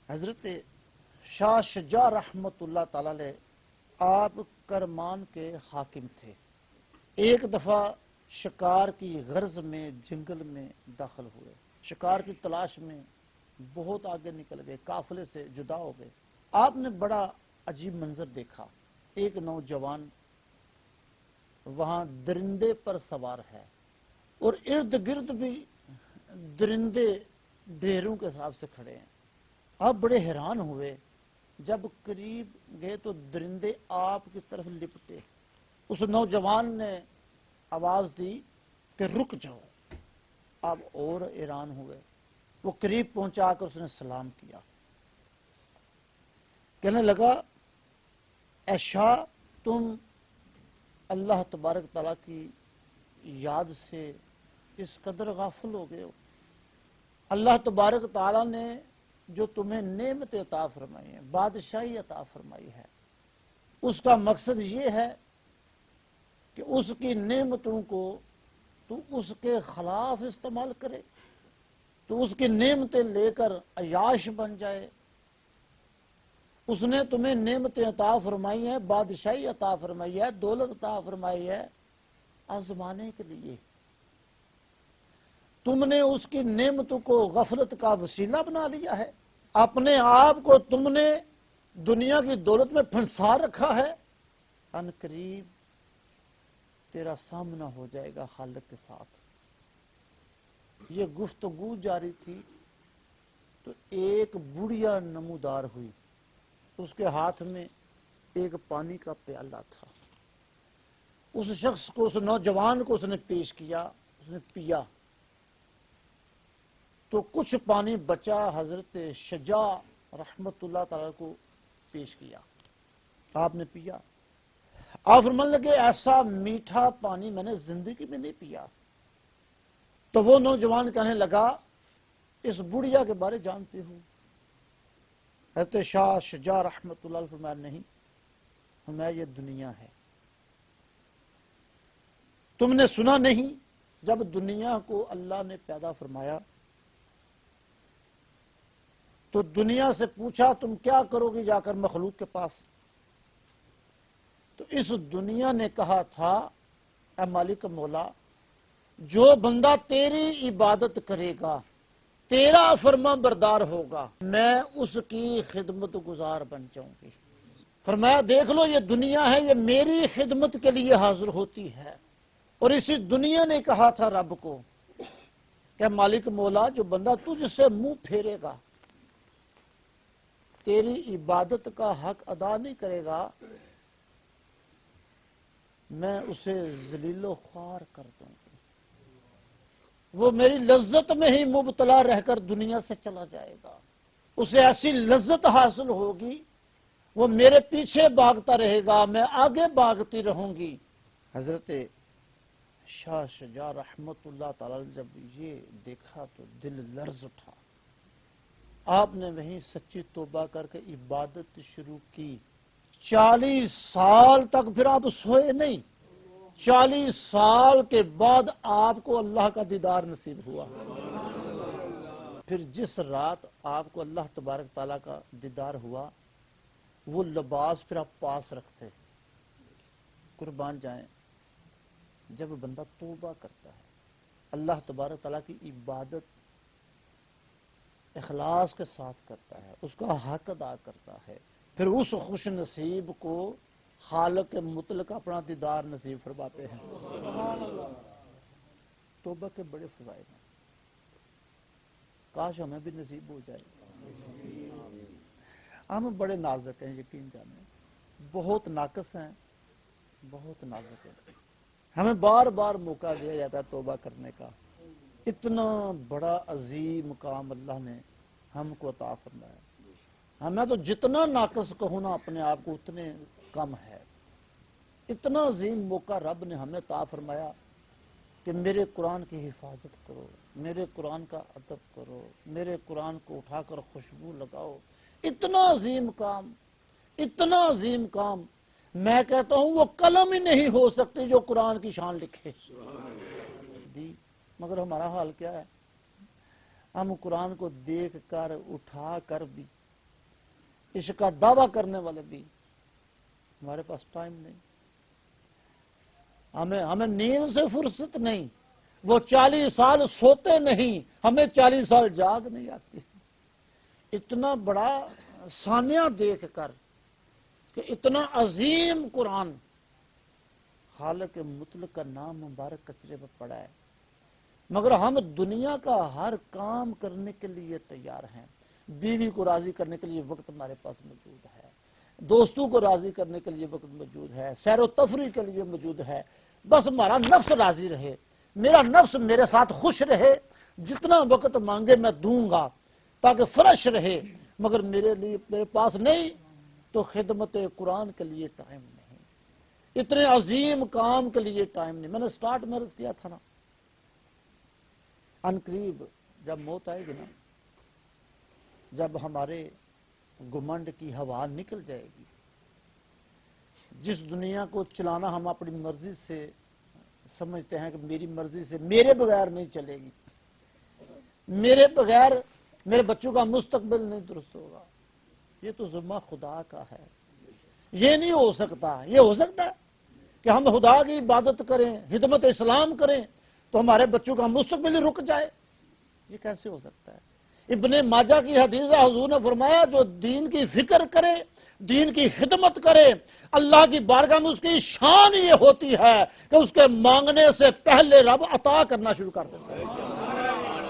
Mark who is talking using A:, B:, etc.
A: حضرت شاہ شجاع رحمت اللہ تعالی علیہ آپ کرمان کے حاکم تھے۔ ایک دفعہ شکار کی غرض میں جنگل میں داخل ہوئے، شکار کی تلاش میں بہت آگے نکل گئے، قافلے سے جدا ہو گئے۔ آپ نے بڑا عجیب منظر دیکھا، ایک نوجوان وہاں درندے پر سوار ہے اور ارد گرد بھی درندے ڈھیروں کے حساب سے کھڑے ہیں۔ آپ بڑے حیران ہوئے، جب قریب گئے تو درندے آپ کی طرف لپٹے۔ اس نوجوان نے آواز دی کہ رک جاؤ۔ آپ اور حیران ہوئے، وہ قریب پہنچا کر اس نے سلام کیا، کہنے لگا اے شاہ تم اللہ تبارک تعالیٰ کی یاد سے اس قدر غافل ہو گئے ہو۔ اللہ تبارک تعالیٰ نے جو تمہیں نعمت عطا فرمائی ہے، بادشاہی عطا فرمائی ہے، اس کا مقصد یہ ہے کہ اس کی نعمتوں کو تو اس کے خلاف استعمال کرے، تو اس کی نعمتیں لے کر عیاش بن جائے۔ اس نے تمہیں نعمتیں عطا فرمائی ہیں، بادشاہی عطا فرمائی ہے، دولت عطا فرمائی ہے آزمانے کے لیے۔ تم نے اس کی نعمتوں کو غفلت کا وسیلہ بنا لیا ہے، اپنے آپ کو تم نے دنیا کی دولت میں پھنسا رکھا ہے۔ ان قریب تیرا سامنا ہو جائے گا خالق کے ساتھ۔ یہ گفتگو جاری تھی تو ایک بڑھیا نمودار ہوئی، اس کے ہاتھ میں ایک پانی کا پیالہ تھا۔ اس شخص کو، اس نوجوان کو اس نے پیش کیا، اس نے پیا تو کچھ پانی بچا، حضرت شجاع رحمت اللہ تعالی کو پیش کیا، آپ نے پیا۔ آپ فرمانے لگے ایسا میٹھا پانی میں نے زندگی میں نہیں پیا۔ تو وہ نوجوان کہنے لگا اس بڑھیا کے بارے جانتے ہو؟ حضرت شاہ شجاع رحمت اللہ علیہ فرمایا نہیں، فرمایا یہ دنیا ہے۔ تم نے سنا نہیں جب دنیا کو اللہ نے پیدا فرمایا تو دنیا سے پوچھا تم کیا کرو گی جا کر مخلوق کے پاس؟ تو اس دنیا نے کہا تھا اے مالک مولا، جو بندہ تیری عبادت کرے گا، تیرا فرما بردار ہوگا، میں اس کی خدمت گزار بن جاؤں گی۔ فرمایا دیکھ لو یہ دنیا ہے، یہ میری خدمت کے لیے حاضر ہوتی ہے۔ اور اسی دنیا نے کہا تھا رب کو کہ مالک مولا، جو بندہ تجھ سے منہ پھیرے گا، تیری عبادت کا حق ادا نہیں کرے گا، میں اسے ذلیل و خوار کر دوں گی، وہ میری لذت میں ہی مبتلا رہ کر دنیا سے چلا جائے گا، اسے ایسی لذت حاصل ہوگی وہ میرے پیچھے بھاگتا رہے گا، میں آگے بھاگتی رہوں گی۔ حضرت شاہ شجاع رحمت اللہ تعالی جب یہ دیکھا تو دل لرز اٹھا۔ آپ نے وہیں سچی توبہ کر کے عبادت شروع کی۔ 40 سال تک پھر آپ سوئے نہیں، 40 سال کے بعد آپ کو اللہ کا دیدار نصیب ہوا۔ پھر جس رات آپ کو اللہ تبارک تعالیٰ کا دیدار ہوا، وہ لباس پھر آپ پاس رکھتے۔ قربان جائیں، جب بندہ توبہ کرتا ہے، اللہ تبارک تعالیٰ کی عبادت اخلاص کے ساتھ کرتا ہے، اس کا حق ادا کرتا ہے، پھر اس خوش نصیب کو خالق مطلق اپنا دیدار نصیب فرماتے ہیں۔ توبہ کے بڑے فضائل ہیں، کاش ہمیں بھی نصیب ہو جائے۔ ہم بڑے نازک ہیں، یقین جانیں، بہت ناقص ہیں، بہت نازک ہیں۔ ہمیں بار بار موقع دیا جاتا ہے توبہ کرنے کا۔ اتنا بڑا عظیم مقام اللہ نے ہم کو عطا فرمایا، ہمیں تو جتنا ناقص کہوں نا اپنے آپ کو اتنے کم ہے۔ اتنا عظیم موقع رب نے ہمیں عطا فرمایا کہ میرے قرآن کی حفاظت کرو، میرے قرآن کا ادب کرو، میرے قرآن کو اٹھا کر خوشبو لگاؤ۔ اتنا عظیم کام، اتنا عظیم کام، میں کہتا ہوں وہ قلم ہی نہیں ہو سکتی جو قرآن کی شان لکھے دی۔ مگر ہمارا حال کیا ہے؟ ہم قرآن کو دیکھ کر اٹھا کر بھی عشق کا دعویٰ کرنے والے بھی، ہمارے پاس ٹائم نہیں، ہمیں نیند سے فرصت نہیں، وہ 40 سال سوتے نہیں، ہمیں 40 سال جاگ نہیں آتی۔ اتنا بڑا ثانیہ دیکھ کر کہ اتنا عظیم قرآن، خالق مطلق کا نام مبارک کچرے پہ پڑا ہے، مگر ہم دنیا کا ہر کام کرنے کے لیے تیار ہیں۔ بیوی کو راضی کرنے کے لیے وقت ہمارے پاس موجود ہے، دوستوں کو راضی کرنے کے لیے وقت موجود ہے، سیر و تفریح کے لیے موجود ہے، بس ہمارا نفس راضی رہے، میرا نفس میرے ساتھ خوش رہے، جتنا وقت مانگے میں دوں گا تاکہ فرش رہے، مگر میرے پاس نہیں تو خدمت قرآن کے لیے ٹائم نہیں، اتنے عظیم کام کے لیے ٹائم نہیں۔ میں نے سٹارٹ میں عرض کیا تھا نا، ان قریب جب موت آئے گی نا، جب ہمارے گمنڈ کی ہوا نکل جائے گی، جس دنیا کو چلانا ہم اپنی مرضی سے سمجھتے ہیں کہ میری مرضی سے میرے بغیر نہیں چلے گی، میرے بغیر میرے بچوں کا مستقبل نہیں درست ہوگا، یہ تو ذمہ خدا کا ہے، یہ نہیں ہو سکتا۔ یہ ہو سکتا ہے کہ ہم خدا کی عبادت کریں، خدمت اسلام کریں تو ہمارے بچوں کا مستقبل ہی رک جائے؟ یہ کیسے ہو سکتا ہے؟ ابن ماجہ کی حدیث ہے، حضور نے فرمایا جو دین کی فکر کرے، دین کی خدمت کرے، اللہ کی بارگاہ میں اس کی شان یہ ہوتی ہے کہ اس کے مانگنے سے پہلے رب عطا کرنا شروع کر دیتا ہے۔